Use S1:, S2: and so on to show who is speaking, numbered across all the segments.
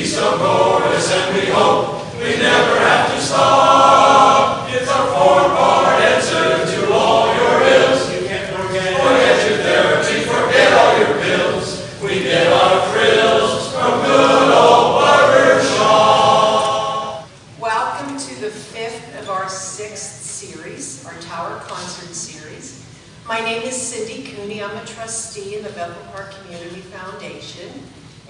S1: so glorious, and we hope we never have to stop. It's our four-part answer to all your ills. You can't forget your therapy, forget all your pills. We get our thrills from good old barbershop.
S2: Welcome to the 5th of our 6th series, our Tower Concert Series. My name is Cindy Cooney. I'm a trustee in the Bethel Park Community Foundation.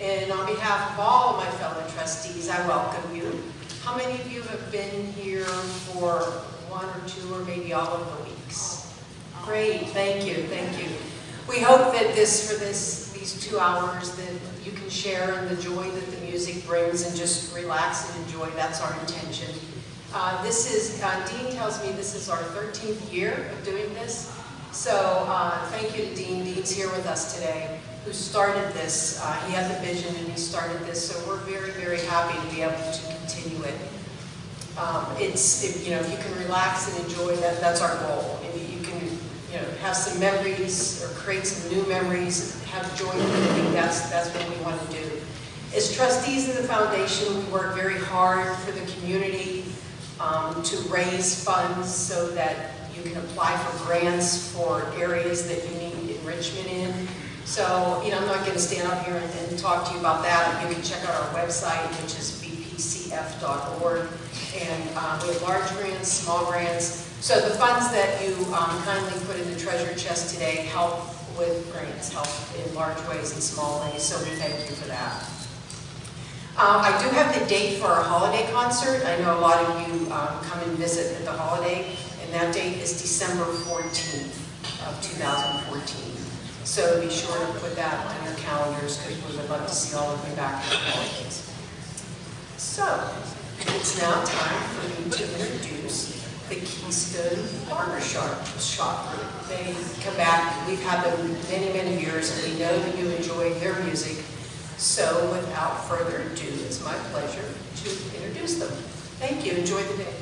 S2: And on behalf of all of my fellow trustees, I welcome you. How many of you have been here for 1 or 2 or maybe all of the weeks? Great, thank you, thank you. We hope that these 2 hours that you can share in the joy that the music brings and just relax and enjoy. That's our intention. Dean tells me this is our 13th year of doing this. So thank you to Dean. Dean's here with us today, who started this. He had the vision and he started this, so we're very, very happy to be able to continue it. If you can relax and enjoy that, that's our goal. And you can have some memories or create some new memories, have joy in living. That's what we want to do. As trustees of the foundation, we work very hard for the community to raise funds so that you can apply for grants for areas that you need enrichment in. So, I'm not going to stand up here and talk to you about that. You can check out our website, which is bpcf.org. And we have large grants, small grants. So the funds that you kindly put in the treasure chest today help with grants, help in large ways and small ways. So we thank you for that. I do have the date for our holiday concert. I know a lot of you come and visit at the holiday. And that date is December 14th of 2014. So be sure to put that on your calendars because we would love to see all of you back at the holidays. So, it's now time for me to introduce the Keystone Barbershop Group. They come back, we've had them many, many years, and we know that you enjoy their music. So, without further ado, it's my pleasure to introduce them. Thank you. Enjoy the day.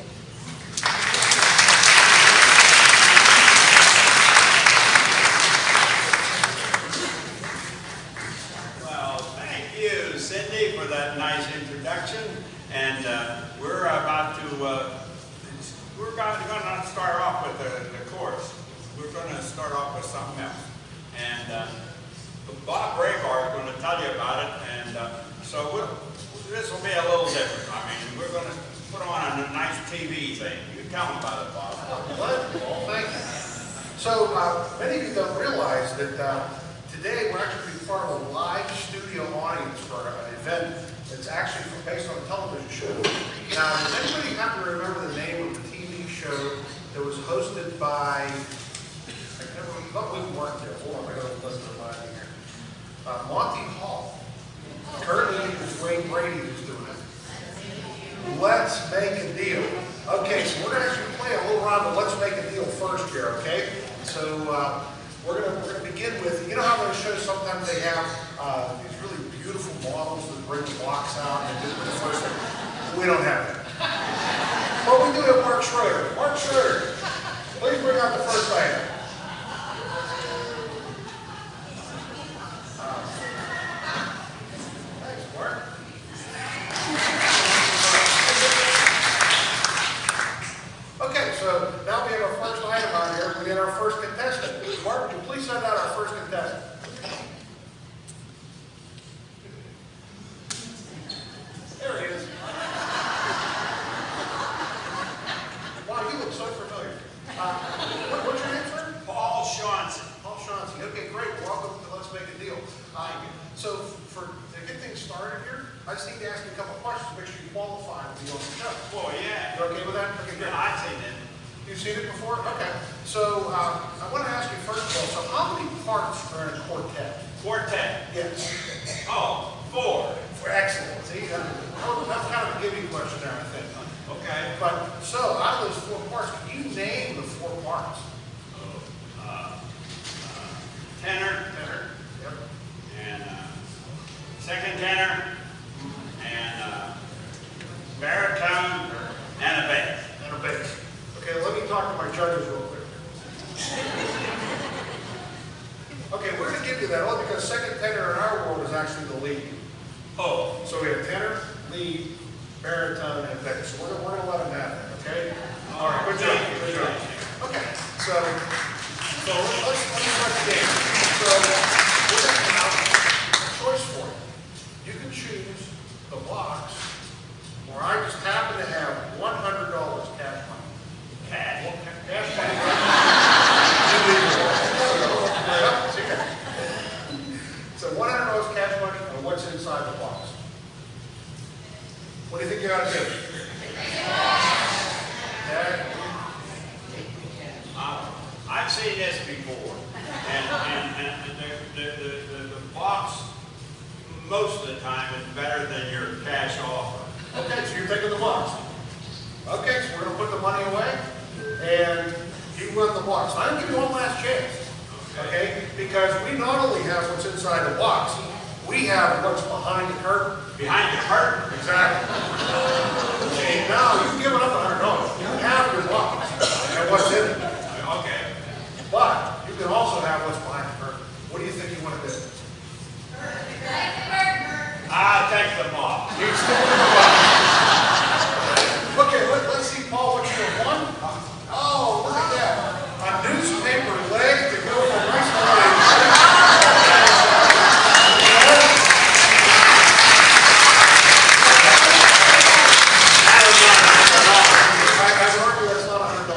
S3: Cindy, for that nice introduction, and we're about to we're going to start off with the chorus. We're going to start off with something else, and Bob Braybar is going to tell you about it, and so this will be a little different. I mean, we're going to put on a nice TV thing. You tell them about it, Bob.
S4: Well, thank you. So many of you don't realize that today we're actually part of a live studio audience for an event that's actually based on a television show. Now, does anybody happen to remember the name of the TV show that was hosted by, we weren't there, hold on, I got to listen to mine here. Monty Hall. Currently, it's Wayne Brady who's doing it. Let's Make a Deal. Okay, so we're going to actually play a little round of Let's Make a Deal first here, okay? So, we're going to begin with, you know how those shows sometimes they have these really beautiful models that bring the blocks out and do the first thing? We don't have that. But we do have Mark Schroeder. Mark Schroeder, please bring out the first band. Thanks, Mark. Okay, so now we have our first item on here. We get our first contestant. Mark, would you please send out our first contestant? There he is. Wow, you look so familiar. What's your name, sir?
S3: Paul Shaughnessy.
S4: Paul Shaughnessy. Okay, great. Welcome to Let's Make a Deal. So, to get things started here, I just need to ask you a couple questions to make sure you qualify to be on the show.
S3: Oh, yeah.
S4: You okay with that? Okay, great.
S3: I've seen it.
S4: You've seen it before? Okay. So, I want to ask you first of all, so how many parts are in a quartet?
S3: Quartet.
S4: Yes.
S3: Oh, 4.
S4: For excellent. See, that's kind of a giving question there, I think.
S3: Okay.
S4: But, so, out of those 4 parts, can you name the 4 parts?
S3: Tenor.
S4: Tenor. Yep.
S3: And second tenor. And baritone. And a bass.
S4: And a bass. Okay, let me talk to my judges real quick. Okay, we're going to give you that only because second tenor in our world is actually the lead.
S3: Oh,
S4: So we have tenor, lead, baritone, and bass. So we're gonna let them have that, okay? All right, good job, good job. Okay, so let's start the game. So we're gonna have a choice for you. You can choose the box where I just happen to have $100 cash money.
S3: cash.
S4: Cash money. So $100 cash money and what's inside the box? What do you think you ought to do? Okay.
S3: I've seen this before, and the box, most of the time, is better than your cash offer.
S4: Okay, so you're taking the box. Okay, so we're gonna put the money away, and you run the box. I'm gonna give you one last chance, okay? Because we not only have what's inside the box, we have what's behind the curtain.
S3: Behind the curtain.
S4: Exactly. See, now you've given up $100. You have your box and what's in it.
S3: Okay.
S4: But you can also have what's behind the curtain. What do you think you want to do?
S3: I'll take the box.
S4: You still in the box. Okay, let's see, Paul, what you have won. Oh, look at that. A newspaper leg to go from nice to I'd argue that's not $100.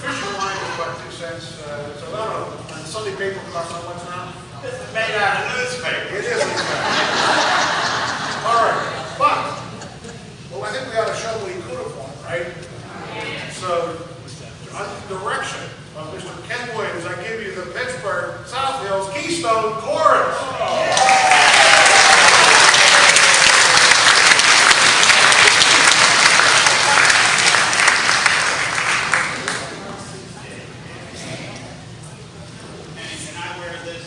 S4: Fishing line is about 2 cents, so I don't know. And Sunday paper costs how much now?
S3: This is made out of newspaper.
S4: It is expensive. All right, but, well, I think we ought to show what he could have won, right? So, under the direction of Mr. Ken Williams, I give you the Pittsburgh South Hills Keystone Chorus.
S3: Can I wear this?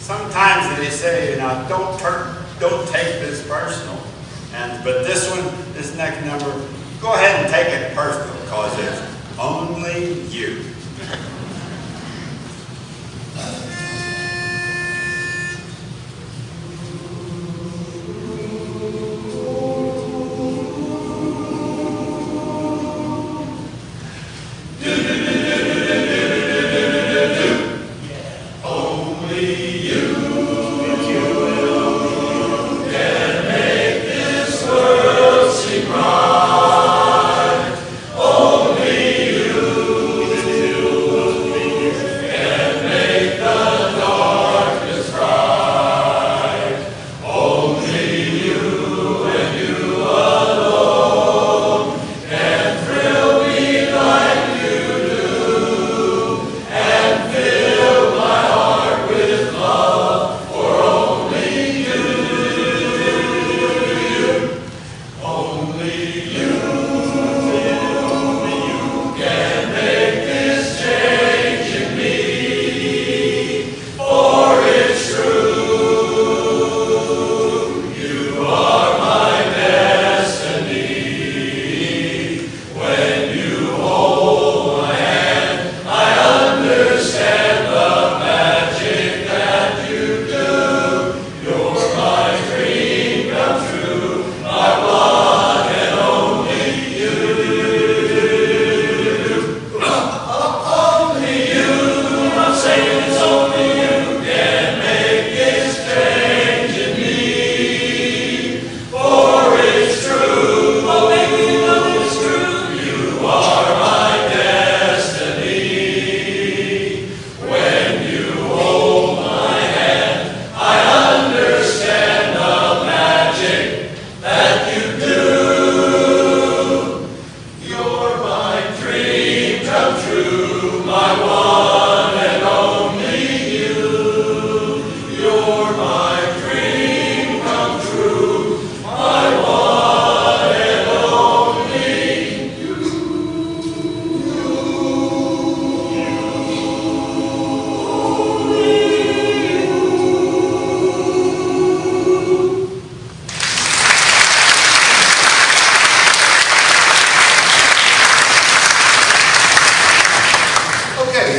S3: Sometimes they say, don't take this personal. But this next number, go ahead and take it personal because it's only you. Only you.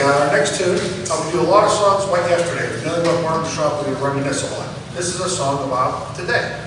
S4: our next tune, we do a lot of songs about yesterday. Another one, Barbershop, we reminisce a lot. This is a song about today.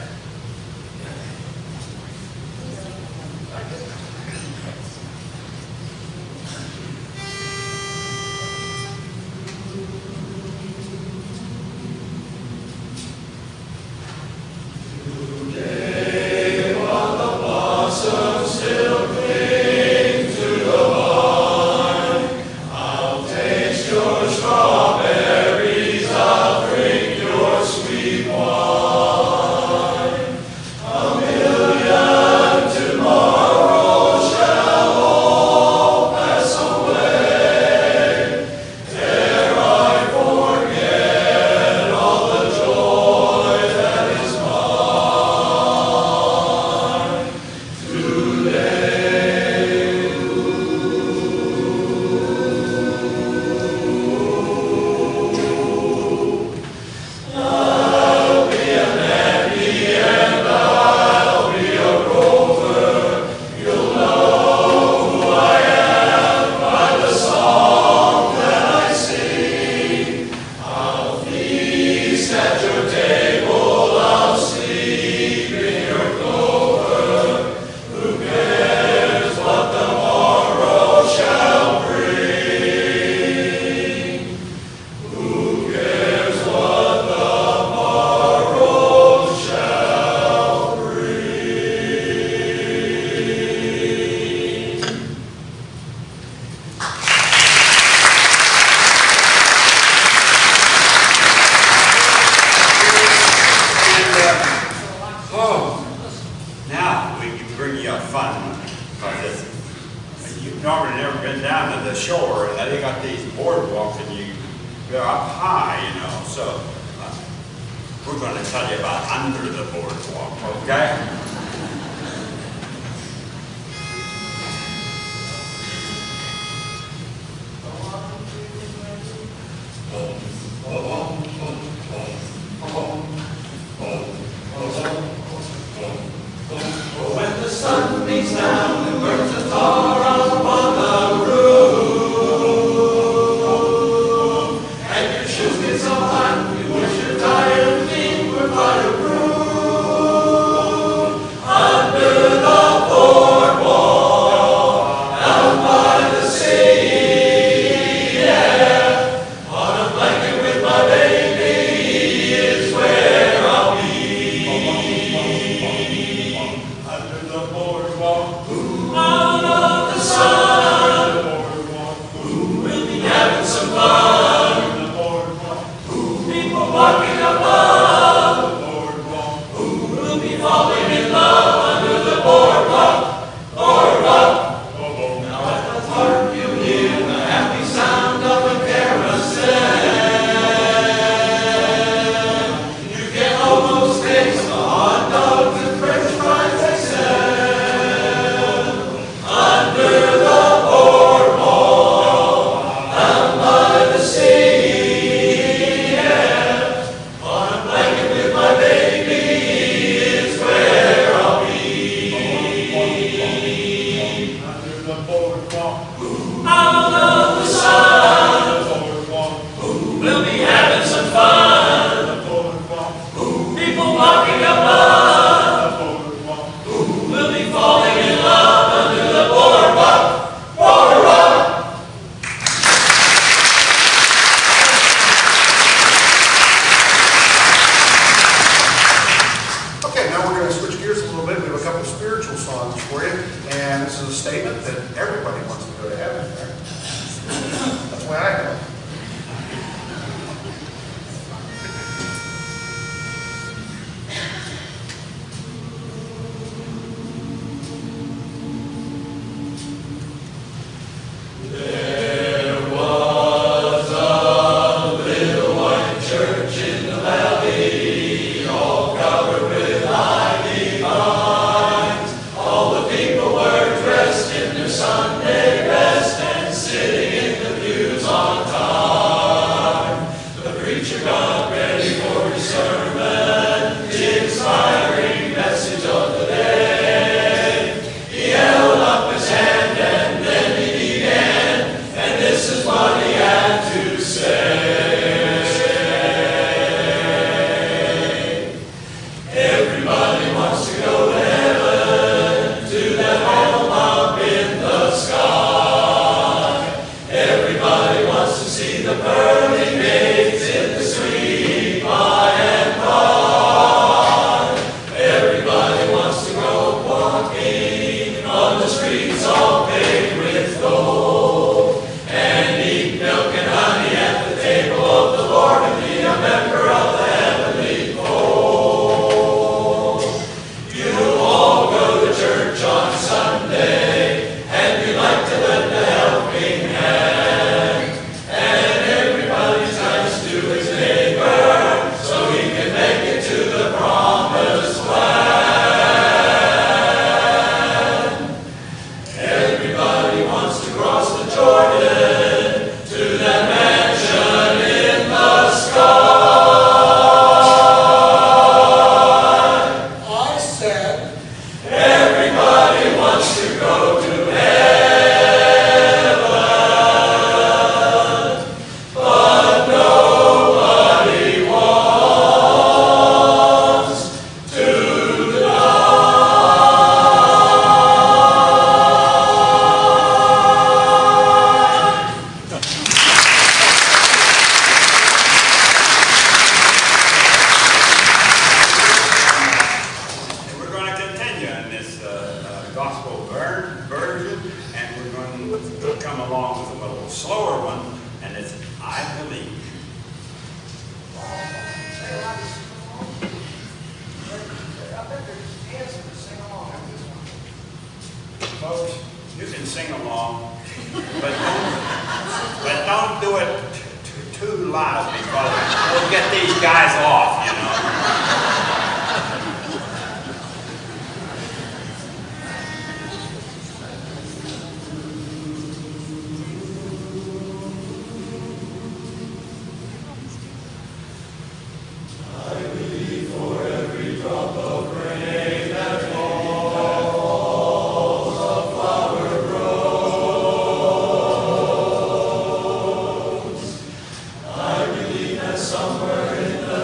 S3: You've normally never been down to the shore, and they got these boardwalks, and they're up high, you know, so we're going to tell you about under the boardwalk, okay?
S1: When the sun beats down and burns the tar upon the roof, and your shoes get so hot you wish your tired feet were fireproof, under the boardwalk, out by the sea, yeah, on a blanket with my baby is where I'll be. Under the boardwalk, out of the sun, we'll be having some fun. Under the boardwalk, people walking above the boardwalk, we'll be falling in love under the boardwalk, boardwalk. Now at the park you hear the happy sound of a carousel. You can almost taste the hot dogs and French fries they sell. Under the boardwalk, out by the sea, yeah. On a blanket with my baby is where I'll be. Under the boardwalk, out of the sun, we'll be having some fun. People walking above, we'll be falling in love under the boardwalk, boardwalk. see the pearly gates in the sweet by and by. Everybody wants to go walking on the streets all paved with gold, and eat milk and honey at the table of the Lord, and be a member of the heavenly fold. You all go to church on Sunday, and you like to lend a helping hand, and everybody's nice to his neighbor, so he can make it to the promised land. Everybody wants to cross the Jordan to that mansion in the sky.
S5: I said,
S1: Everybody wants to go to heaven, but nobody wants to
S3: And we're going to continue in this gospel version, and we're going to come along with a little slower one, and it's I Believe. Folks, you can sing along, but don't do it too loud, because we'll get these guys off, you know.
S1: somewhere in the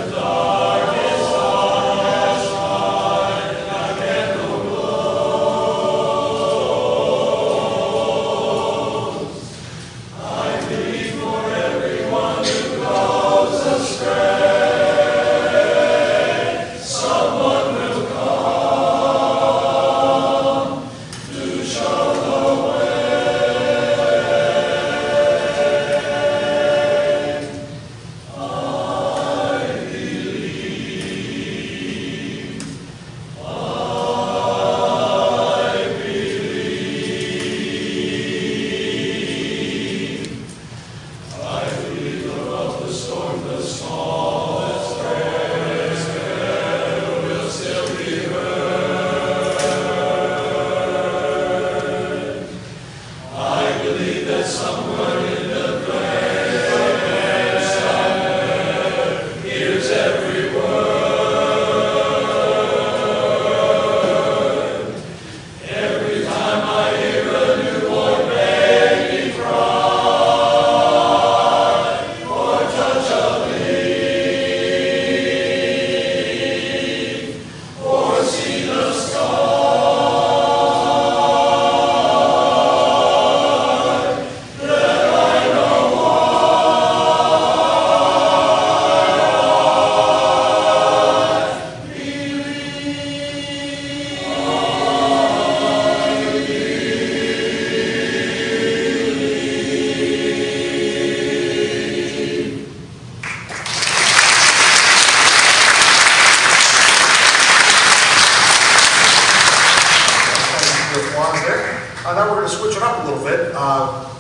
S4: Now we're going to switch it up a little bit.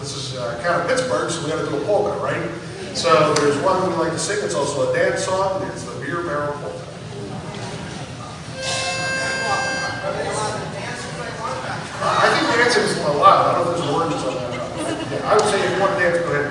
S4: This is kind of Pittsburgh, so we got to do a polka, right? So there's one we like to sing. It's also a dance song. It's the Beer Barrel Polka. I think dancing is allowed. I don't know if there's words on that. Yeah, I would say if you want to dance, go ahead.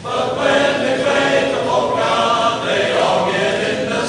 S1: But when they play the polka, they all get in the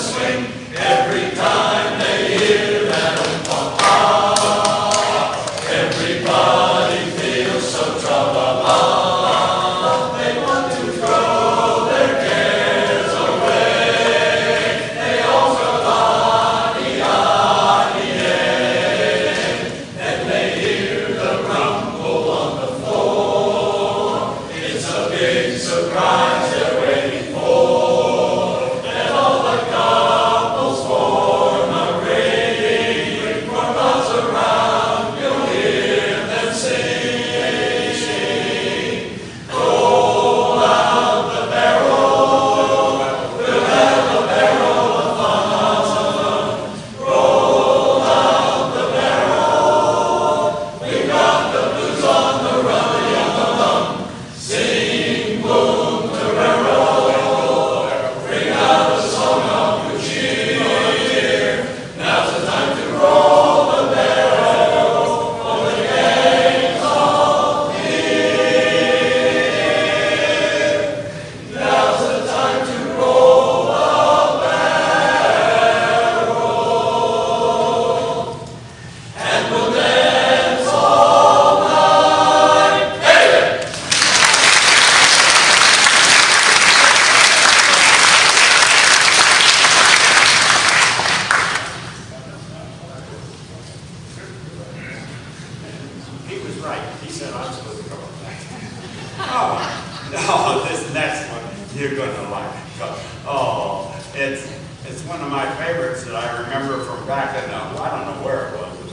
S3: my favorites that I remember from back in the, I don't know where it was,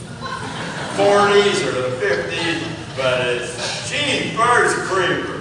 S3: 40s or the 50s, but it's Jeepers Creepers.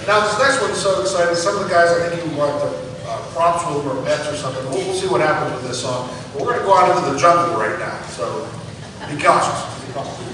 S4: Now, this next one's so exciting. Some of the guys, I think you want the props with them or pets or something. We'll see what happens with this song. But we're going to go out into the jungle right now, so be cautious. Be cautious.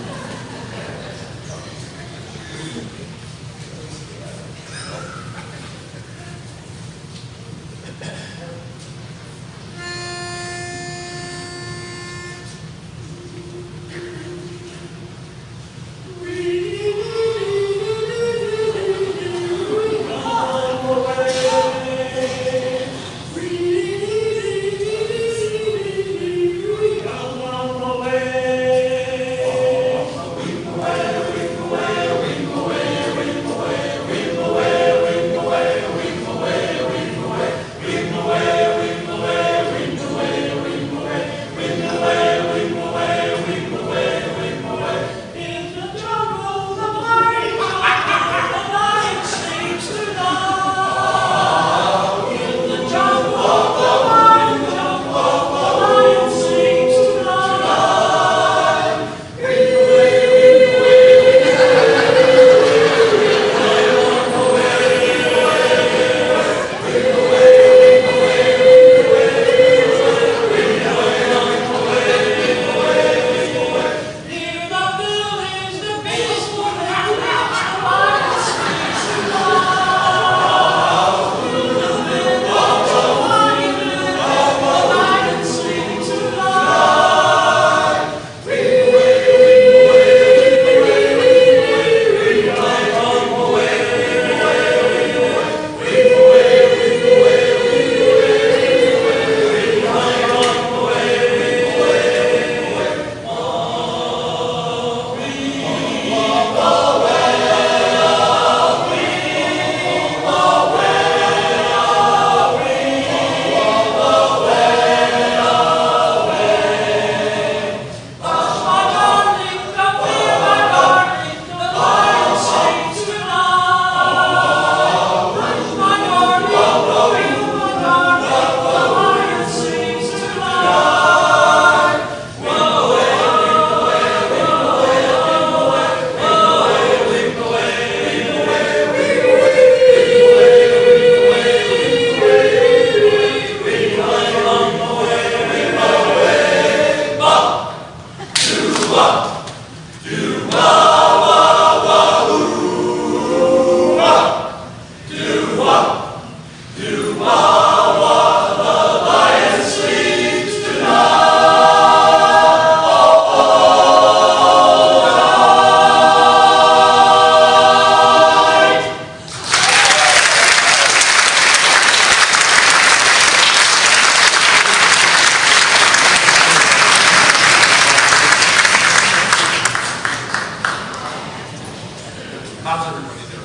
S5: How's everybody doing?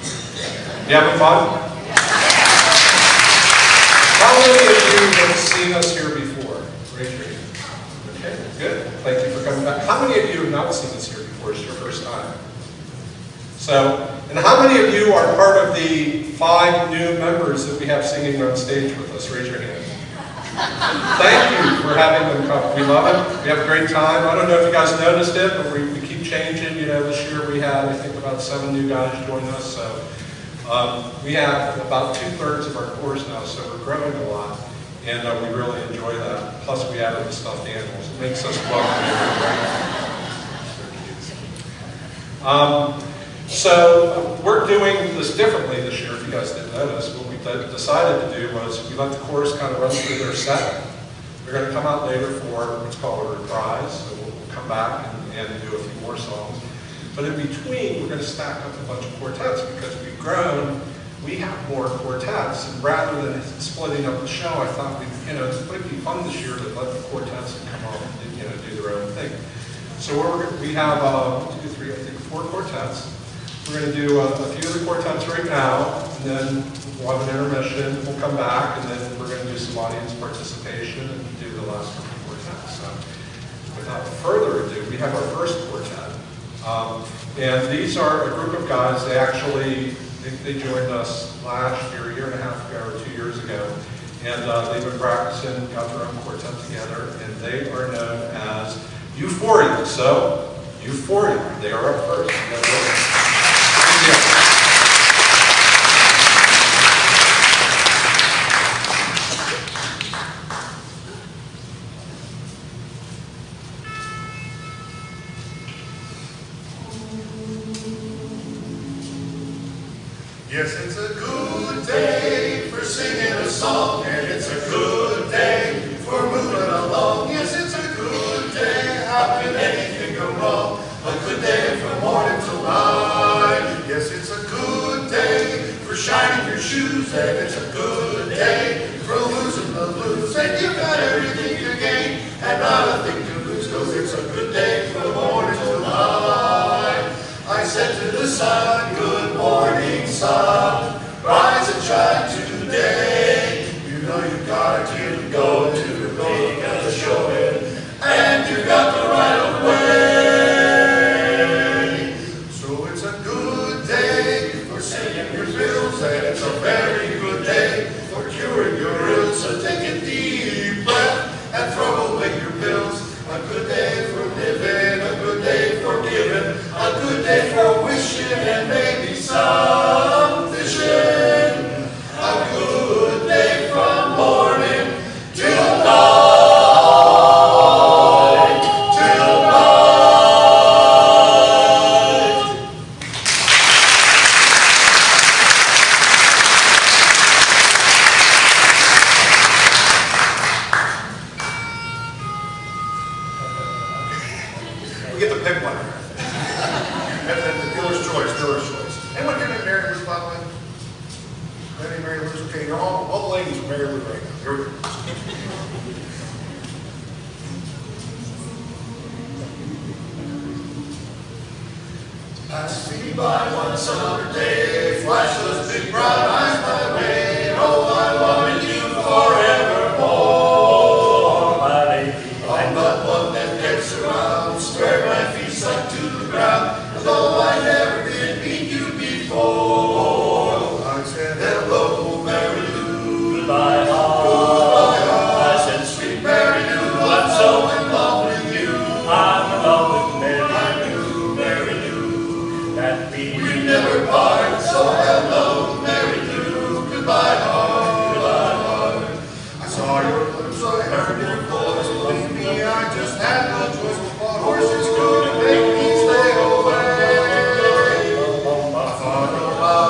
S6: You having fun? How many of you have seen us here before? Raise your hand. Okay, good. Thank you for coming back. How many of you have not seen us here before? It's your first time. So, and how many of you are part of the 5 new members that we have singing on stage with us? Raise your hand. Thank you for having them come. We love it. We have a great time. I don't know if you guys noticed it, but we keep changing. You know, this year we had, I think, about 7 new guys join us. So we have about 2/3 of our chorus now, so we're growing a lot. And we really enjoy that. Plus, we added the stuffed animals. It makes us welcome. So we're doing this differently this year, if you guys didn't notice. What we decided to do was we let the chorus kind of run through their set. They're going to come out later for what's called a reprise. So we'll come back and do a few more songs. But in between, we're going to stack up a bunch of quartets because we've grown. We have more quartets, and rather than splitting up the show, I thought it would be fun this year to let the quartets come on and do their own thing. So we have 1, 2, 3, I think 4 quartets. We're going to do a few of the quartets right now, and then we'll have an intermission. We'll come back, and then we're going to do some audience participation and do the last couple of quartets. So, without further ado, we have our first quartet, and these are a group of guys. They joined us last year, a year and a half ago, or 2 years ago, and they've been practicing, got their own quartet together, and they are known as Euphoria. So, Euphoria, they are up first.
S1: Yes, it's a good day for singing a song, and it's a good day for moving along. Yes, it's a good day, how can anything go wrong? A good day from morning till night. Yes, it's a good day for shining your shoes, and it's a good day for losing the blues. And you've got everything to gain and not a thing to lose, 'cause it's a good day from morning till night. I said to the sun, good morning, sun, rise and shine today. You know you gotta go to the big and the showing, and you got the right of way. So it's a good day for singing your bills, and it's a very good day for curing your ills. So take a deep breath and throw away your bills. A good day for living, a good day for giving, a good day for wishing and maybe some fishing. A good day from morning till night, till night.
S4: We get to pick one. And then the dealer's choice. Anyone here named Mary Lou, by the way? Any Mary Lou's? Okay, you're all the ladies are Mary Lou right now. Here we go.
S1: Pass me by one summer day, flash those big brown eyes my way. Oh, I wanted you forevermore, my lady. I'm not one that gets around, spread my feet stuck to the ground, though I never did meet you before. I said, hello, Mary Lou. Goodbye, I said, sweet Mary Lou, I'm so in love with you. I'm in love with Mary Lou, that we never part. So hello, Mary Lou. Goodbye, heart. I saw your lips, I heard your voice. Believe me, I just had no choice. Horses couldn't make me stay away. I thought about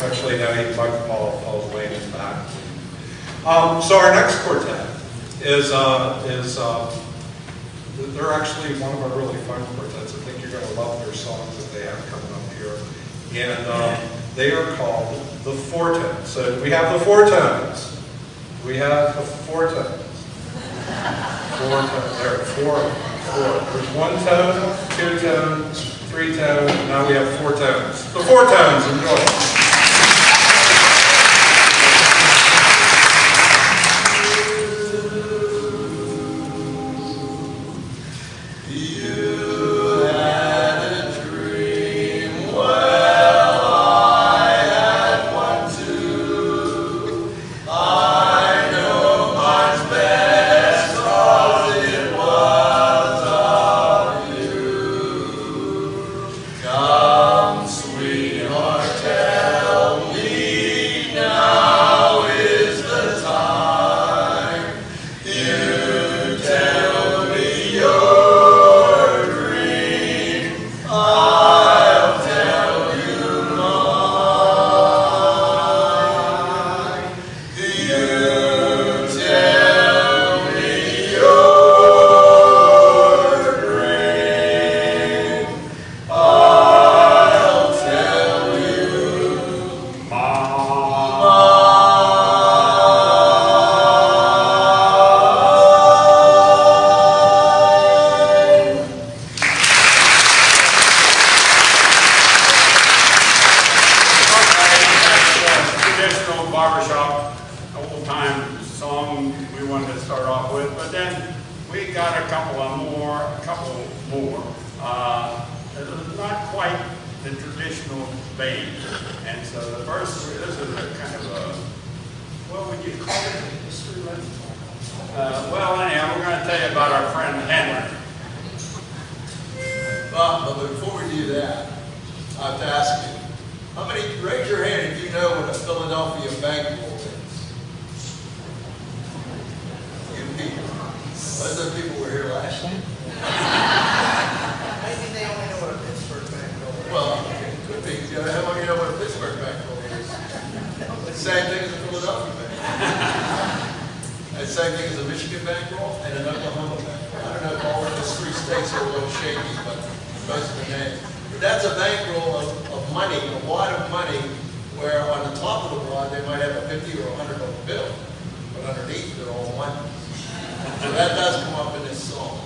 S6: Actually, no, he'd like Paul's Lane is back. So our next quartet is they're actually one of our really fun quartets. I think you're going to love their songs that they have coming up here. And they are called the Four Tones. So we have the four tones. We have the four tones. Four tones. There, four. There's one tone, two tones, three tones. Now we have four tones. The Four Tones. Enjoy.
S3: Well, anyhow, we're going to tell you about our friend Henry.
S7: But before we do that, I have to ask you, how many, raise your hand if you know what a Philadelphia bankroll is. You people. Most of the people were here last year.
S4: Maybe they only know what a Pittsburgh bankroll is.
S7: Well, it could be. How long you know what a Pittsburgh bankroll is? The same thing as a Philadelphia bankroll. The same thing as a Michigan bankroll and an Oklahoma bankroll. I don't know if all of those three states are a little shaky, but most of the names. But that's a bankroll of money, a wad of money, where on the top of the wad they might have a $50 or $100 bill, but underneath they're all money. So that does come up in this song.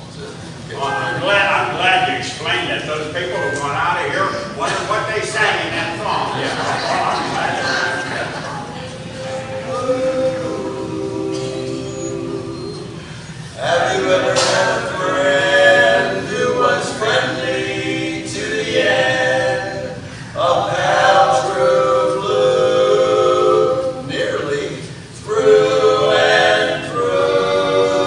S3: I'm glad you explained that. Those people who went out of here wondered what they sang in that song. I'm glad.
S7: Have you ever had a friend who was friendly to the end? A pal true blue, nearly through and through.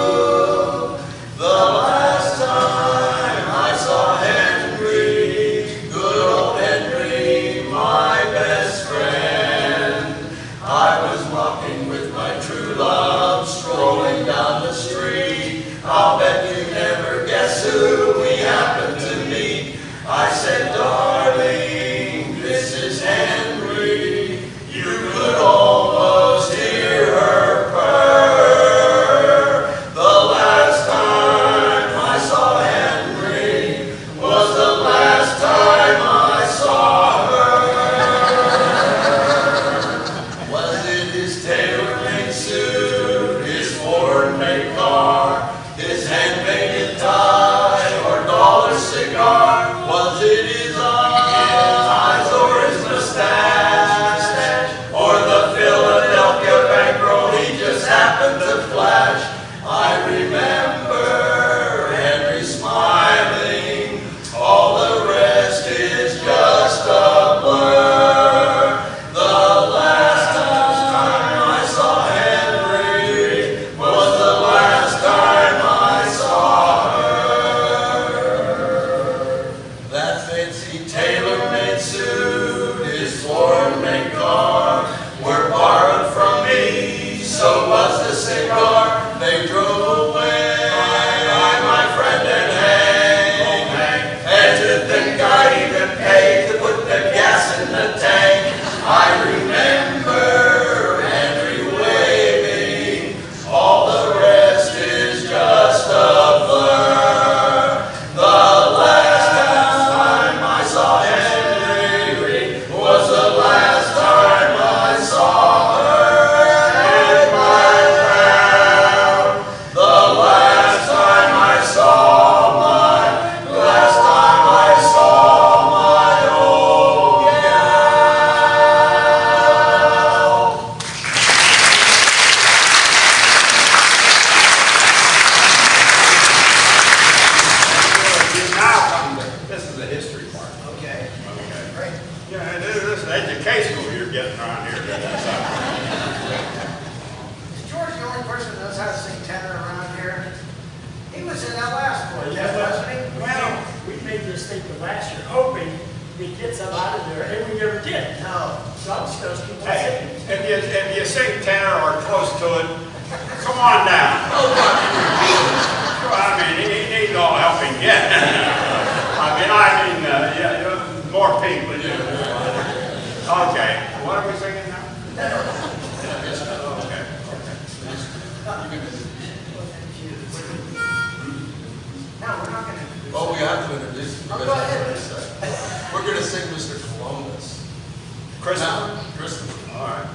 S3: around here.
S8: Is George the only person that knows how to sing tenor around here? He was in that last one, wasn't he?
S9: Well, we made this thing for last year, hoping we'd get some out of there, and we never did.
S8: No.
S9: So I'm just gonna keep on
S3: Hey,
S9: singing.
S3: if you sing tenor or close to it, come on down. I mean, he needs all help he can get. Yeah, more people. Okay, what are we singing now? Okay.
S8: No, we're not gonna.
S7: Oh, we have to introduce him.
S8: Oh, go ahead.
S7: We're going to sing Mr. Columbus.
S3: Christopher?
S7: Now, Christopher.
S3: All right.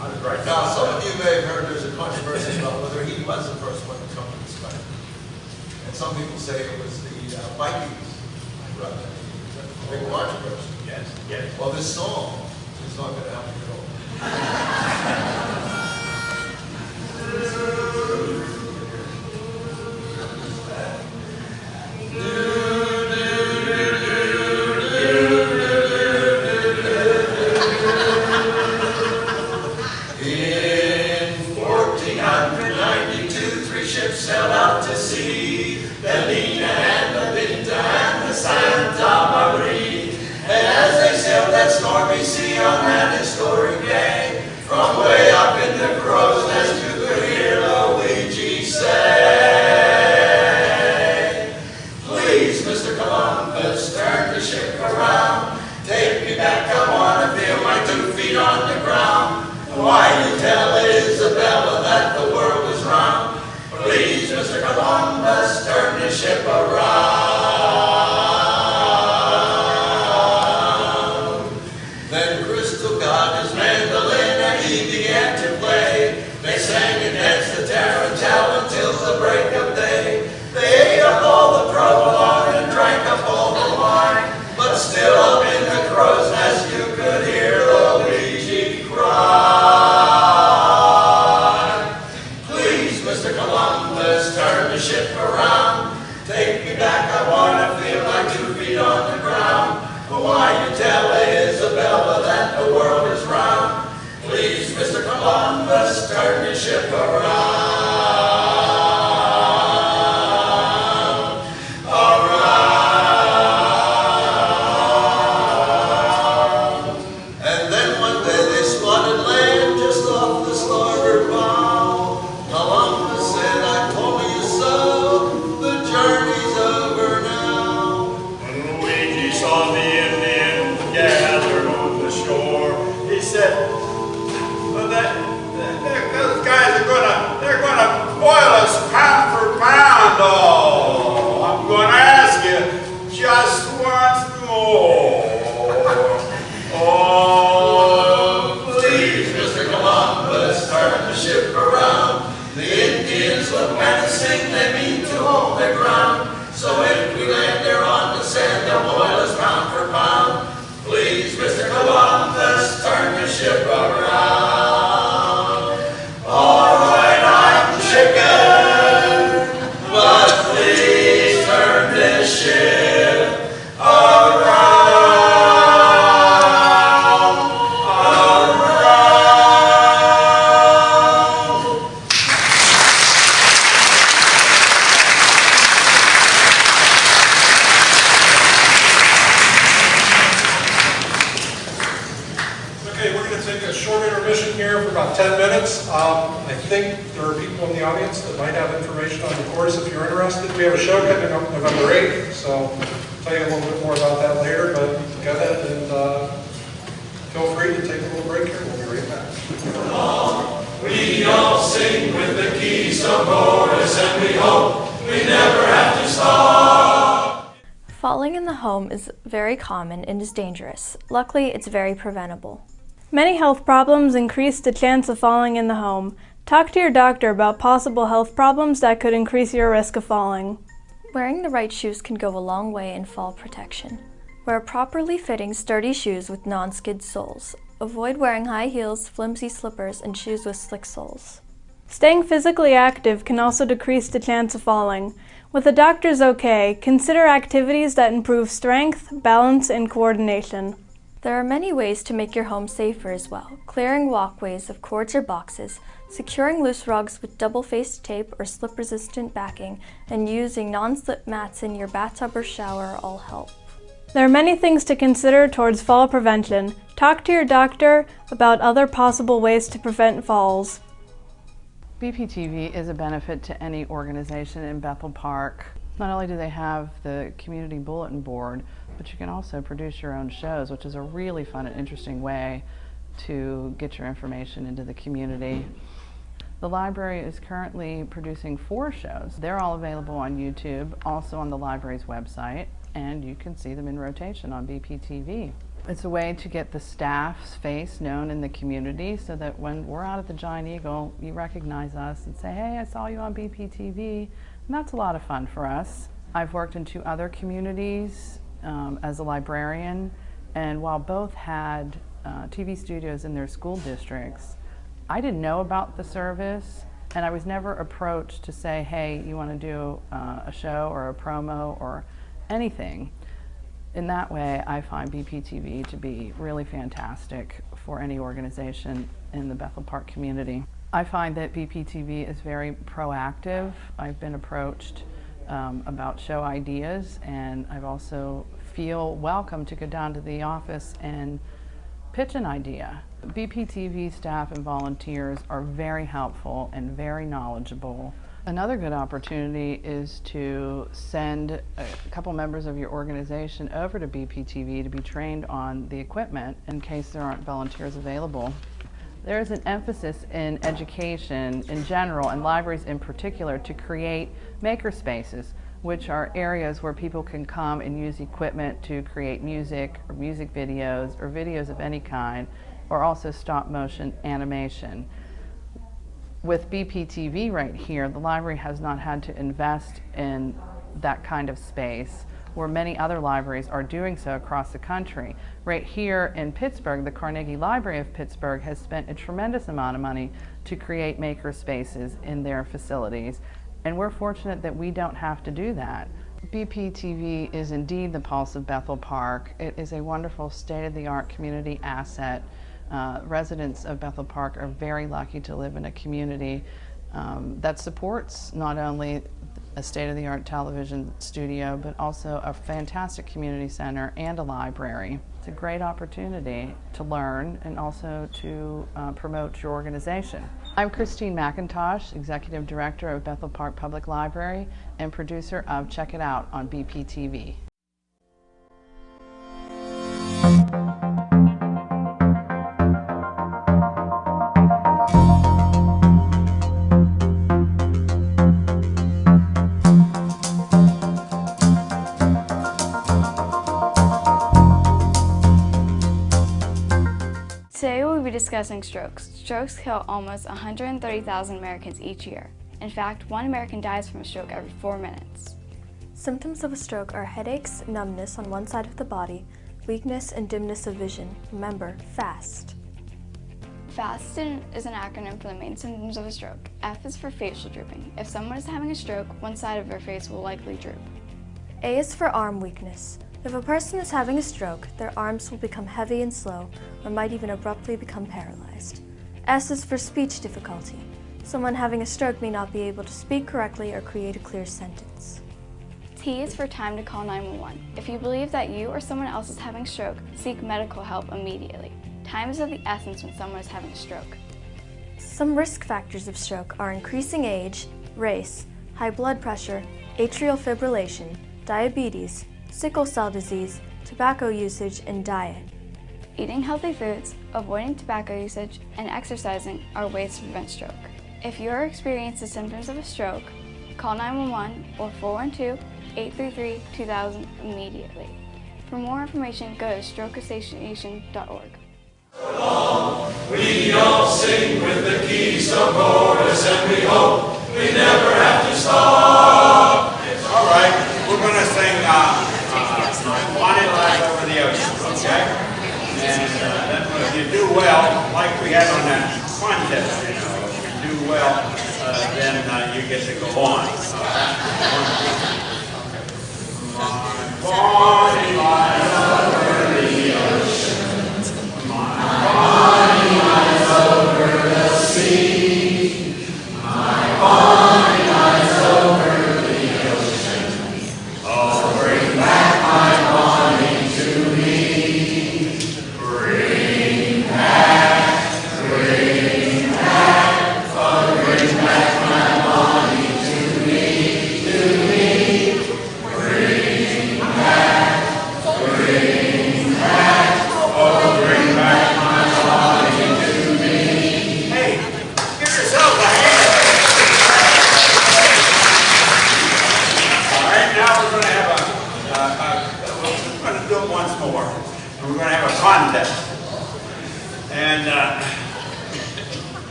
S3: I was right.
S7: Now, some of you may have heard there's a controversy about whether he was the first one to come to this country. And some people say it was the Vikings. Right. Big controversy.
S3: Yes, yes.
S7: Well, this song is not going to help you at all.
S1: In 1492, 3 ships sailed out to sea, the Lena and the Pinta and the Santa Maria. And as they sailed that stormy sea on that historic day, from way up in the crow's nest you could hear Luigi say, "Please, Mr. Columbus, turn the ship around. Take me back, I want to feel my 2 feet on the ground. Why you tell Isabella that the world is round? Please, Mr. Columbus, turn the ship around." Then Crystal got his mandolin and he began to play. They sang and danced the tarantella until the break of day. They ate up all the provolone and drank up all the wine, but still up in the crow's nest you could hear Luigi cry. "Please, Mr. Columbus, turn the ship around. Take me back, I want to feel my 2 feet on the ground. Why you tell Isabella that the world is round? Please, Mr. Columbus, turn the ship around. And then one day they spotted land just off the starboard bow. Columbus said, "I told you so, the journey's over now." When Luigi saw the Indians gathered on the shore, he said, "Well, those guys they're gonna boil us pound for pound. Oh, I'm gonna ask you just once more. Oh, please, Mr. Columbus, turn the ship around. The Indians look menacing, they mean to hold their ground. So if we land there on the sand, they'll boil us pound for pound. Please, Mr. Columbus, turn the ship around." All right, I'm chicken, but please turn this ship around.
S6: Okay, we're going to take a short intermission here for about 10 minutes. I think there are people in the audience that might have information on the course if you're interested. We have a show coming up November 8th, so I'll tell you a little bit more about that later, but go ahead and feel free to take a little break here. We'll be right back.
S1: We all sing with the keys of chorus, and we hope we never have to stop.
S10: Falling in the home is very common and is dangerous. Luckily, it's very preventable.
S11: Many health problems increase the chance of falling in the home. Talk to your doctor about possible health problems that could increase your risk of falling.
S10: Wearing the right shoes can go a long way in fall protection. Wear properly fitting, sturdy shoes with non-skid soles. Avoid wearing high heels, flimsy slippers, and shoes with slick soles.
S11: Staying physically active can also decrease the chance of falling. With a doctor's okay, consider activities that improve strength, balance, and coordination.
S10: There are many ways to make your home safer as well. Clearing walkways of cords or boxes, securing loose rugs with double-faced tape or slip-resistant backing, and using non-slip mats in your bathtub or shower all help.
S11: There are many things to consider towards fall prevention. Talk to your doctor about other possible ways to prevent falls.
S12: BPTV is a benefit to any organization in Bethel Park. Not only do they have the community bulletin board, but you can also produce your own shows, which is a really fun and interesting way to get your information into the community. The library is currently producing 4 shows. They're all available on YouTube, also on the library's website, and you can see them in rotation on BPTV. It's a way to get the staff's face known in the community so that when we're out at the Giant Eagle, you recognize us and say, hey, I saw you on BPTV, and that's a lot of fun for us. I've worked in 2 other communities as a librarian, and while both had TV studios in their school districts, I didn't know about the service, and I was never approached to say, hey, you want to do a show or a promo or anything. In that way, I find BPTV to be really fantastic for any organization in the Bethel Park community. I find that BPTV is very proactive. I've been approached about show ideas, and I've also feel welcome to go down to the office and pitch an idea. BPTV staff and volunteers are very helpful and very knowledgeable. Another good opportunity is to send a couple members of your organization over to BPTV to be trained on the equipment in case there aren't volunteers available. There is an emphasis in education in general, and libraries in particular, to create maker spaces, which are areas where people can come and use equipment to create music or music videos or videos of any kind, or also stop motion animation. With BPTV right here, the library has not had to invest in that kind of space, where many other libraries are doing so across the country. Right here in Pittsburgh, the Carnegie Library of Pittsburgh has spent a tremendous amount of money to create maker spaces in their facilities, and we're fortunate that we don't have to do that. BPTV is indeed the pulse of Bethel Park. It is a wonderful state-of-the-art community asset. Residents of Bethel Park are very lucky to live in a community that supports not only a state-of-the-art television studio, but also a fantastic community center and a library. It's a great opportunity to learn and also to promote your organization. I'm Christine McIntosh, Executive Director of Bethel Park Public Library and producer of Check It Out on BPTV.
S13: Today we'll be discussing strokes. Strokes kill almost 130,000 Americans each year. In fact, 1 American dies from a stroke every 4 minutes.
S10: Symptoms of a stroke are headaches, numbness on one side of the body, weakness and dimness of vision. Remember, FAST.
S13: FAST is an acronym for the main symptoms of a stroke. F is for facial drooping. If someone is having a stroke, one side of their face will likely droop.
S10: A is for arm weakness. If a person is having a stroke, their arms will become heavy and slow, or might even abruptly become paralyzed. S is for speech difficulty. Someone having a stroke may not be able to speak correctly or create a clear sentence.
S13: T is for time to call 911. If you believe that you or someone else is having a stroke, seek medical help immediately. Time is of the essence when someone is having a stroke.
S10: Some risk factors of stroke are increasing age, race, high blood pressure, atrial fibrillation, diabetes, sickle cell disease, tobacco usage, and diet.
S13: Eating healthy foods, avoiding tobacco usage, and exercising are ways to prevent stroke. If you are experiencing the symptoms of a stroke, call 911 or 412-833-2000 immediately. For more information, go to strokeassociation.org.
S1: We all sing with the keys of chorus, and we hope we never have to stop.
S3: All right, we're going to sing Wanted Light Over the Ocean, okay? And if you do well, like we had on that contest, if you do well, then you get to go on. Wanted light over the ocean.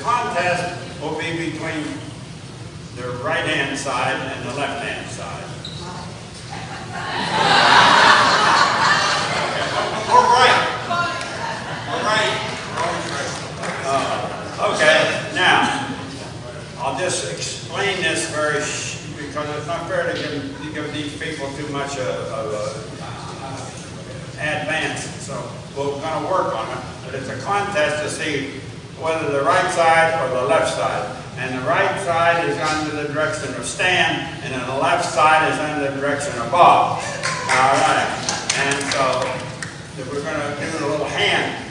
S3: contest will be between the right-hand side and the left-hand side. All right. Okay, now, I'll just explain this because it's not fair to give these people too much of advance. So we're going to work on it, but it's a contest to see whether the right side or the left side. And the right side is under the direction of Stan, and then the left side is under the direction of Bob. All right. And so we're going to do a little hand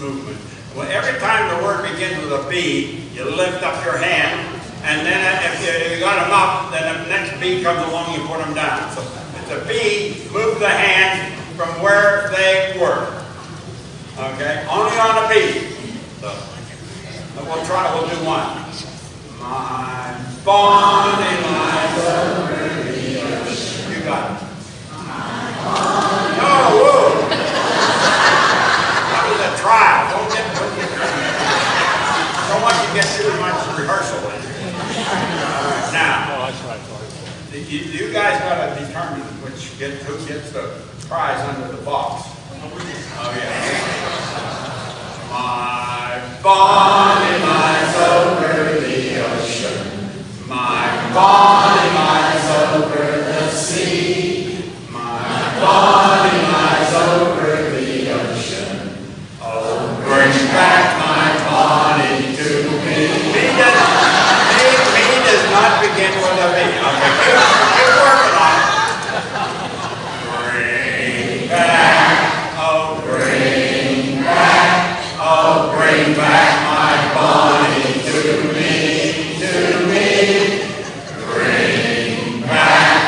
S3: movement. Well, every time the word begins with a B, you lift up your hand, and then if you got them up, then the next B comes along, you put them down. So it's a B, move the hands from where they were. Okay? Only on a B. So we'll do one. My bonnie, my you got it. No, whoa. That was a trial. Don't want you to get too much rehearsal in. Now, you guys got to determine who gets the prize under the box. Oh, yeah. My bonnie lies over the ocean. My bonnie lies over the sea. My bonnie lies over the ocean. Oh, bring back my bonnie to me. Me does not begin with a B. Okay, keep working on it. Bring back, oh, bring back. Oh, bring back my bonnie to me, to me. Bring back,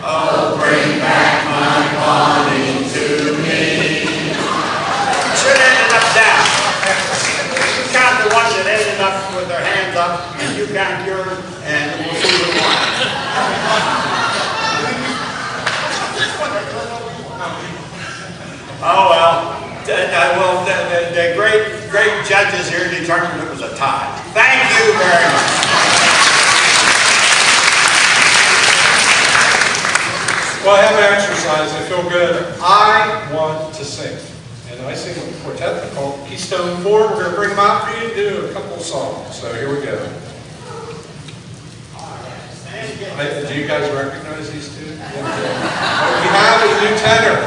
S3: oh, bring back my bonnie to me. Should have ended up down. You count the ones that ended up with their hands up, and you count yours, and we'll see who won. Oh, well, the great judges here determined it was a tie. Thank you very much.
S6: Well, I have an exercise. I feel good. I want to sing. And I sing a quartet called Keystone 4. We're going to bring them out for you to do a couple of songs. So here we go. Do you guys recognize these two? Yeah. What we have is a new tenor.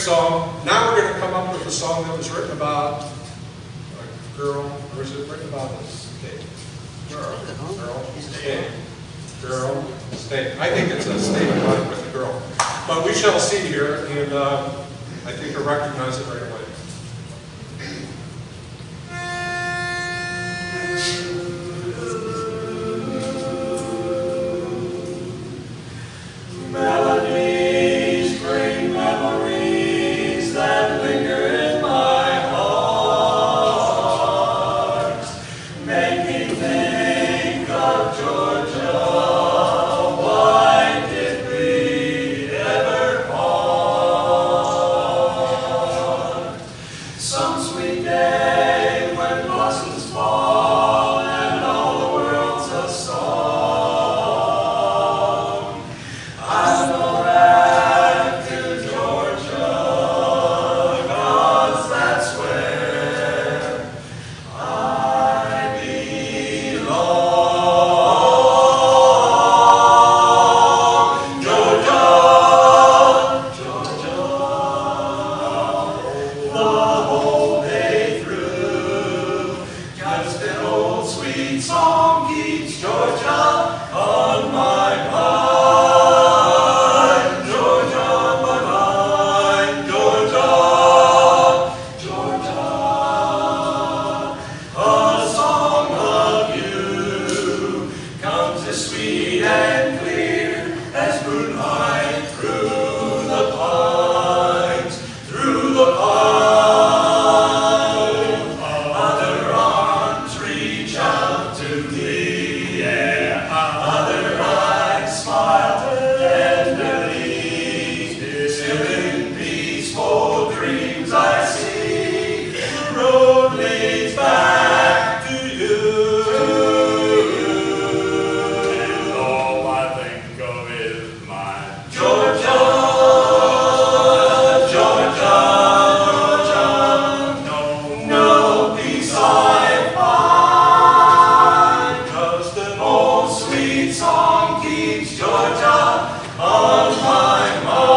S6: song. Now we're going to come up with a song that was written about a girl, or is it written about a state? Girl, state. Girl, state. I think it's a statement about with a girl. But we shall see here, and I think you'll recognize it right away.
S1: Melodies bring memories that linger in my heart. Make me think of Georgia. Why did we ever part? Some sweet day when blossoms fall and all the world's a song. I'll go back to Georgia, 'cause that's where I belong. Georgia, Georgia, the whole day through, just an old sweet song keeps Georgia on my mind. Georgia, my mind, Georgia, Georgia, a song of you comes as sweet and clear as moonlight through the pines, through the pines. Other arms reach out to me, yeah. Other eyes smile tenderly. Still in peaceful dreams I see the road leads back to you. And all I think of is my Georgia, Georgia, Georgia. No peace I find, 'cause the old sweet song keeps Georgia on my mind.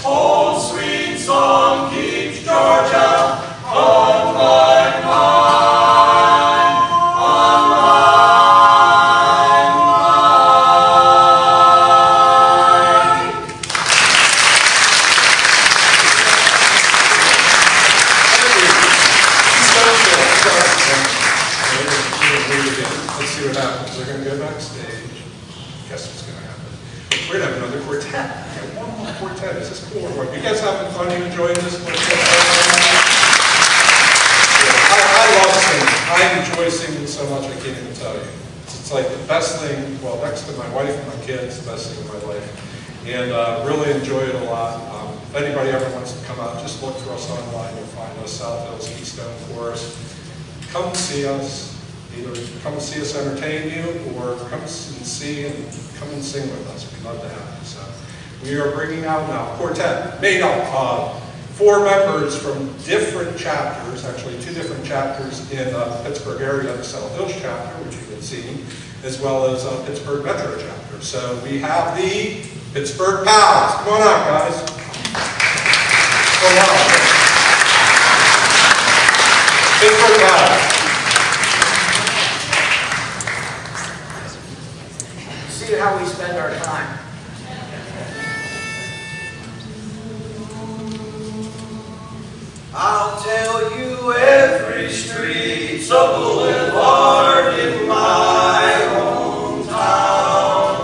S1: Old sweet song keeps Georgia on my mind, on my mind.
S6: Let's see what happens. We're going to go backstage. Guess what's going to happen? We're going to have another quartet. We have one more quartet. This is cool. You guys having fun? You enjoying this quartet? I love singing. I enjoy singing so much I can't even tell you. It's like the best thing, well, next to my wife and my kids, the best thing in my life. And really enjoy it a lot. If anybody ever wants to come out, just look for us online. You'll find us, South Hills, Keystone Chorus. Come see us. Either come see us entertain you, or come and see and come and sing with us. We'd love to have you. So we are bringing out now a quartet made up of 4 members from different chapters, actually 2 different chapters in the Pittsburgh area, the South Hills chapter, which you can see, as well as Pittsburgh Metro chapter. So we have the Pittsburgh Pals. Come on out, guys. Come on. Pittsburgh Pals.
S8: See how we spend our time.
S1: I'll tell you every street's a boulevard in my hometown.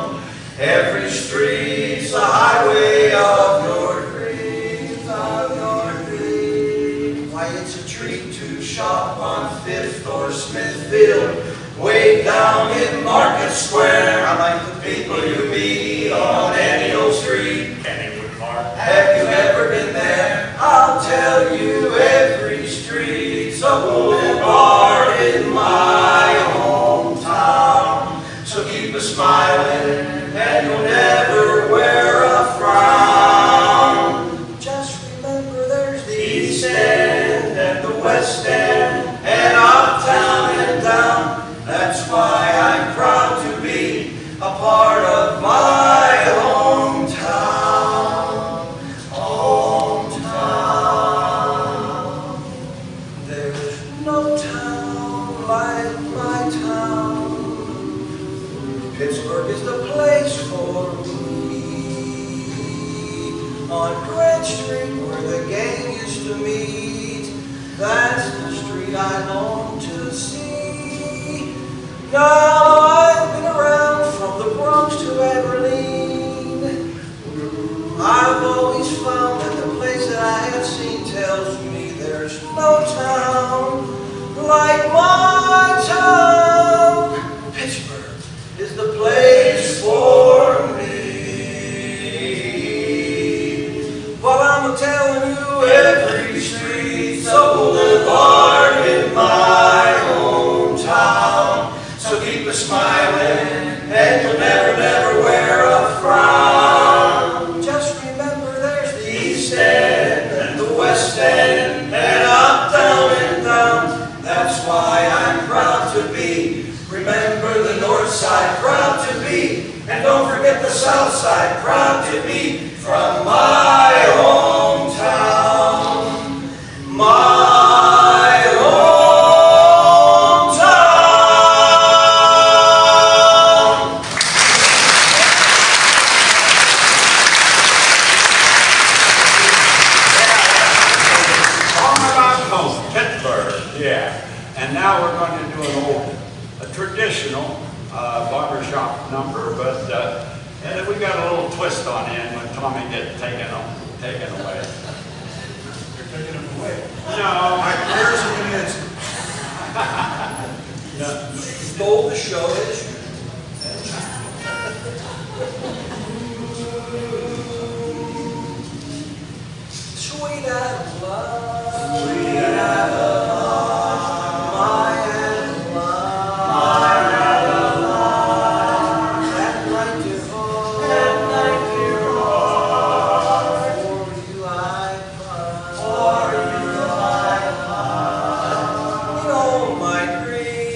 S1: Every street's a highway of your dreams, of your dreams. Why, it's a treat to shop on 5th or Smithfield, way down in Market Square. I like the people you meet on any old street. Kennywood Park. Have you ever been there? I'll tell you every street's a boulevard in my hometown. So keep a smiling and you'll never wear a frown. Just remember there's the East End and the West End and uptown and down. That's why I'm proud to be a part of my home.
S8: street where the gang used to meet. That's the street I long to see. Now I've been around from the Bronx to Abilene. I've always found that the place that I have seen tells me there's no town like my town. Pittsburgh is the place for me. Well, I'm telling you, every street's a boulevard in my hometown. So keep a smiling and you'll never, never wear a frown. Just remember there's the East End and the West End and up, down, and down. That's why I'm proud to be. Remember the North Side, proud to be. And don't forget the South Side, proud to be. From my hometown, my hometown.
S3: Song about home, Pittsburgh, yeah. And now we're going to do a traditional barbershop number, but and we got a little twist on it when Tommy gets taken away.
S4: You're taking him away.
S3: No,
S4: My career's in the instant.
S8: Stole the show, didn't you? Sweet Adeline, sweet Adeline, my Adeline, that night dear heart, for you I pine,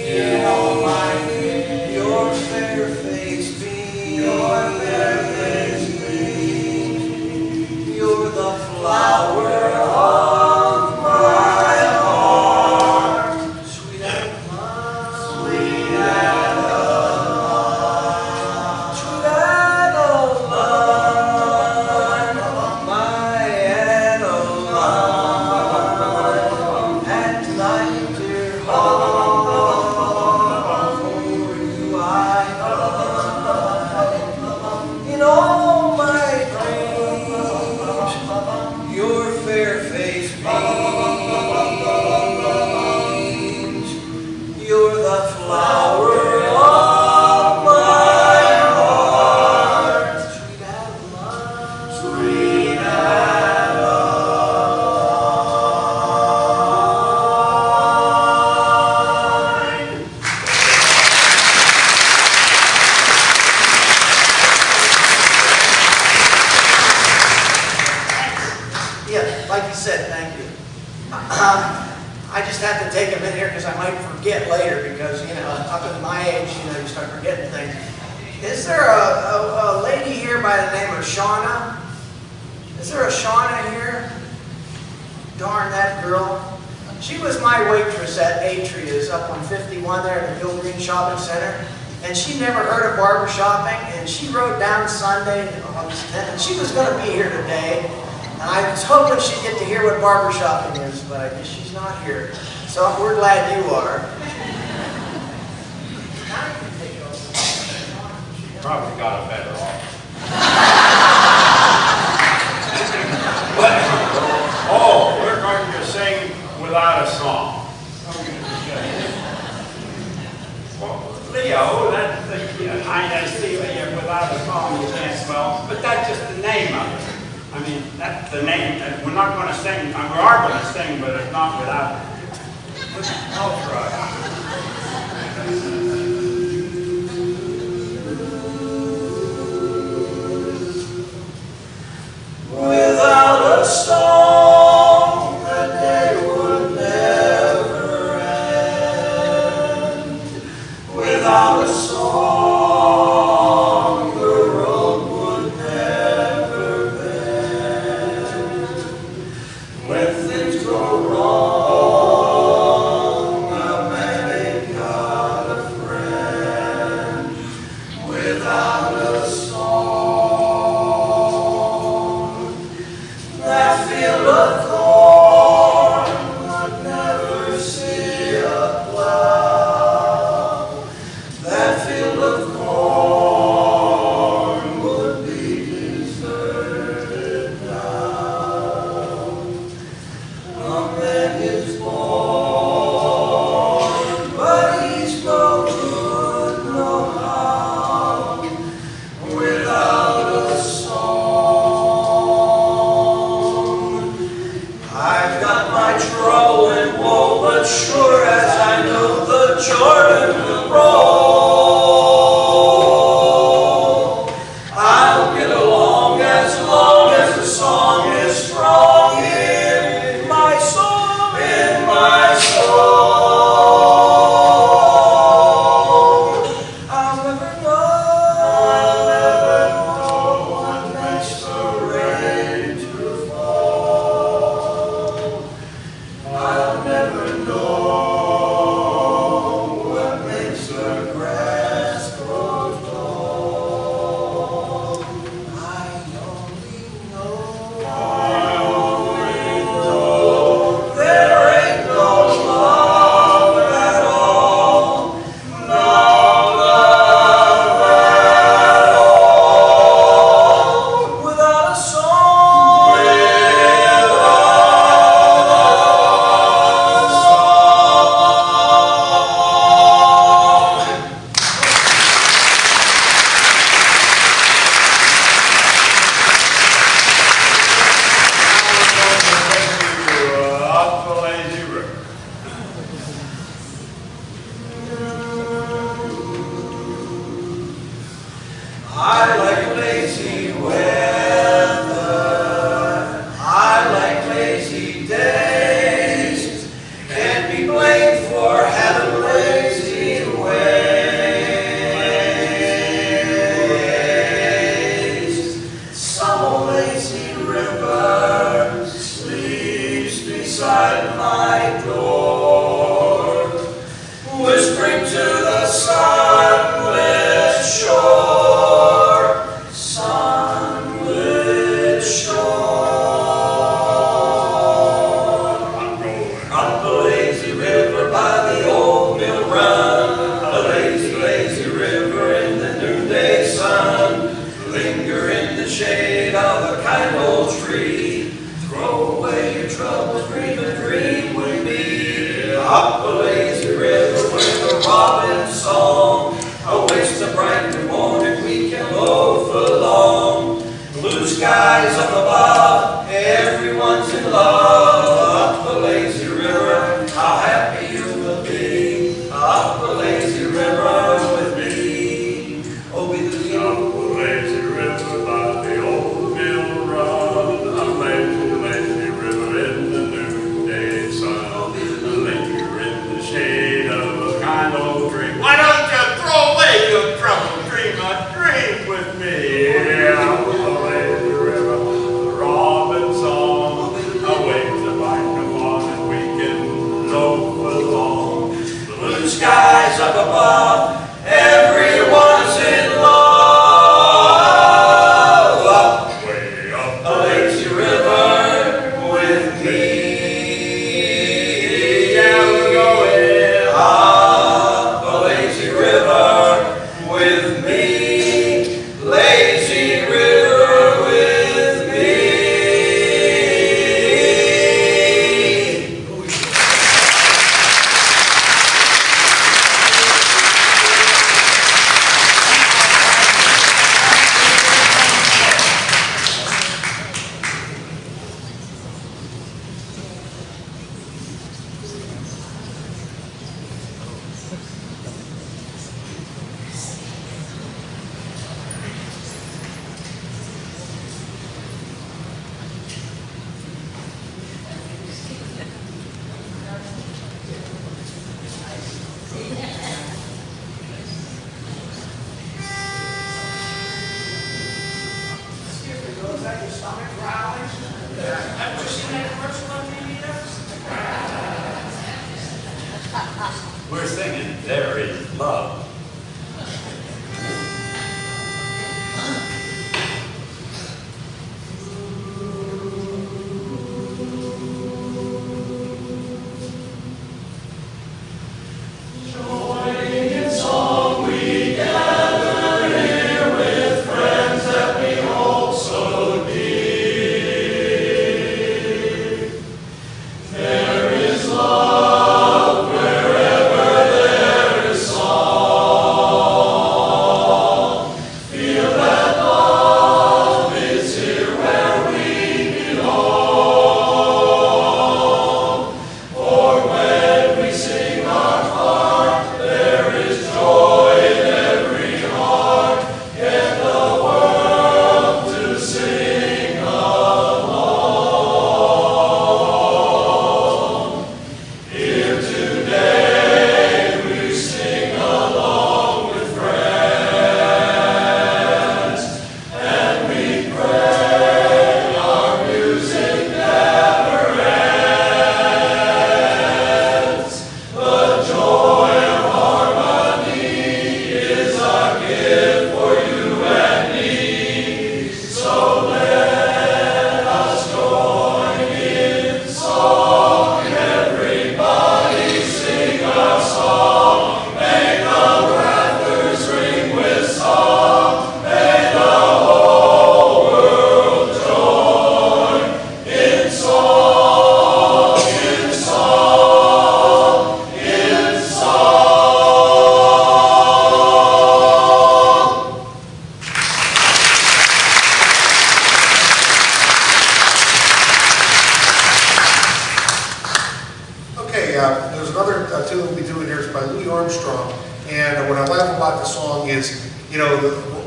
S8: in all my dreams, your fair face beams, you're the flower of my heart. Sweet Adeline, sweet Adeline, sweet Adeline, my Adeline, at night, dear heart, for you I pine, in all my dreams, your fair face beams. You're the flower of my heart. Sweet Adeline, sweet Adeline. Yeah, like you said, thank you. I just have to take a minute here because I might forget later because, you know, up at my age, you know, you start forgetting things. Is there a lady here by the name of Shauna? Is there a Shauna here? Darn that girl. She was my waitress at Atria's up on 51 there at the Hill Green Shopping Center. And she never heard of barber shopping, and she wrote down Sunday, August 10th, and she was going to be here today. And I was hoping she'd get to hear what barber shopping is, but I guess she's not here. So we're glad you are.
S3: probably got it better off. Oh, we're going to sing without a song. Well, Leo, I see that without a song you can't spell, but that's just the name of it. I mean, that's the name. We're not going to sing, we are going to sing, but it's not without it. I'll try.
S8: Without a song, the day would never end. Without a song, the road would never bend. When things go wrong, a man ain't got a friend.
S1: woe and woe, but sure as I know the Jordan will roll, I'll get along as long as the song is strong in my soul, in my soul. I'll never know what makes the rain to fall. I'll never know what makes the grass grow tall. I only know there ain't no love at all. No love at all without a song.
S3: Up the lazy river.
S1: I like lazy weather, I like lazy days, can't be blamed for having lazy ways. Some old lazy river sleeps beside my door, whispering to the sunlit shore, sunlit shore. Up the lazy river by the old mill run, a lazy, lazy river in the noonday sun. Linger in the shade of a kind old tree, throw away your troubles, dream a dream with me. Up the lazy river with a robin's song awaits the bright new morning, we can loaf along. Blue skies up above, everyone's in love. Up the lazy river, how happy you will be. Up the lazy river with me. Oh, be the
S3: Up the lazy river by the old mill run, a lazy, lazy river in the noonday sun. Linger in the shade of a kind old tree. Why don't you throw away your trouble, dream a dream with me? Up the lazy river, the robin song awaits the bright new morning, we can loaf along.
S1: blue skies up above, everyone's in love. Up
S3: Way up
S1: a lazy river with me.
S3: yeah, we're going.
S1: Up a lazy river with me. Lazy river with me. We're singing There Is Love. Joining in song we gather here with friends that we hold so dear. There is love wherever there is song.
S4: there's another tune that we'll be doing here. It's by Louis Armstrong. And what I love about the song is, you know,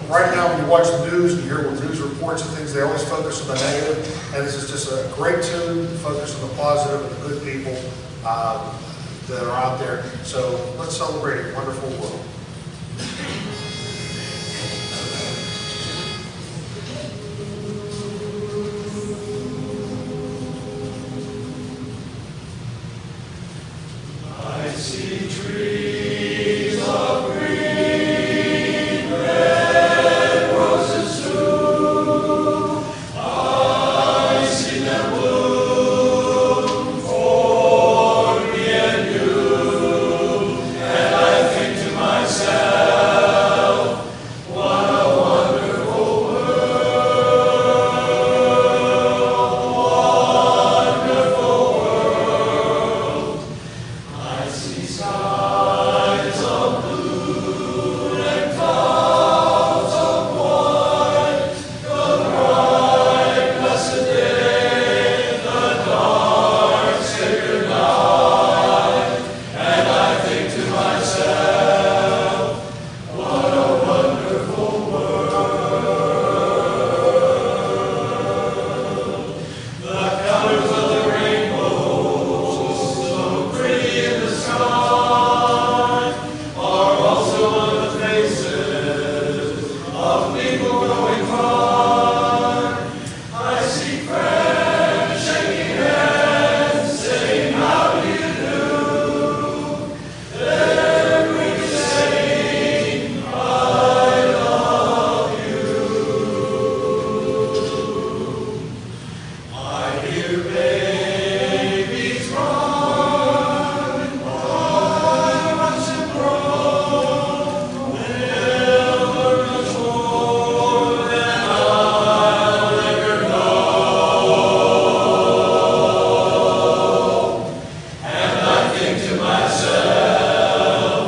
S4: right now when you watch the news and you hear news reports and things, they always focus on the negative. And this is just a great tune, focus on the positive and the good people that are out there. So let's celebrate a wonderful world.
S1: I see trees of green, red roses too. I see them bloom for me and you, and I think to myself, what a wonderful world. I see skies of blue and clouds of white, the bright blessed day, the dark sacred night, and I think to myself, what a wonderful world. The colors of the rainbow, so pretty in the sky, are also on the faces of people going by. I see friends shaking hands, saying, how do you do? They're really saying, I love you. I hear babies cry, boy runs and grows, never much more than I'll ever know. And I think to myself,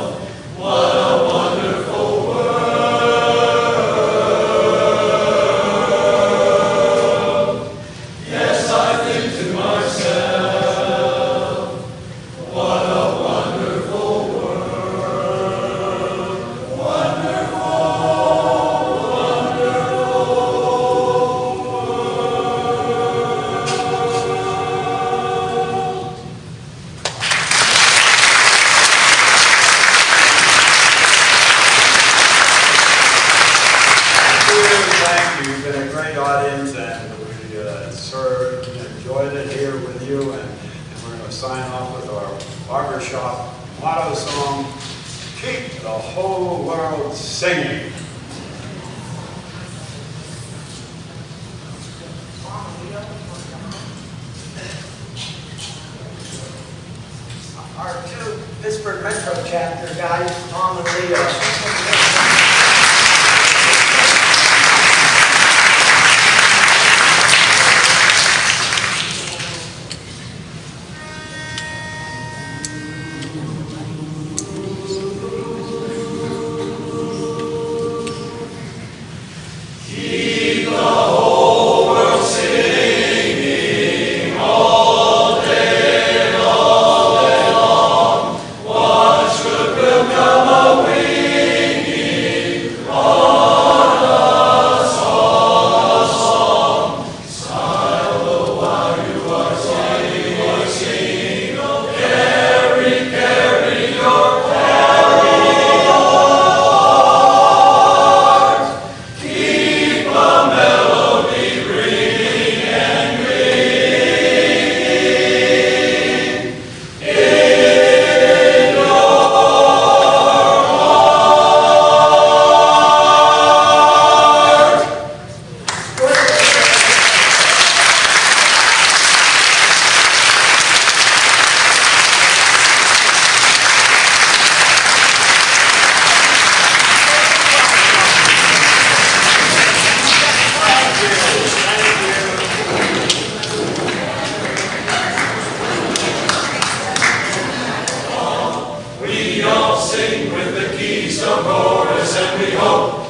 S1: what a wonderful world. Yes, I think to myself, what a wonderful world. Wonderful,
S3: Thank you. You've been a great audience, and we served and enjoyed it here with you. And we're going to sign off with our barbershop motto song, Keep the Whole World Singing.
S8: Our two Pittsburgh Metro chapter guys, Tom and Leo.
S1: Keep the whole world singing all day long. What's good will come a-winging on us all. Smile the while you are singing. Carry your heart. Keep a melody ringing and ringing in your heart. We all sing with the keys of chorus, and we hope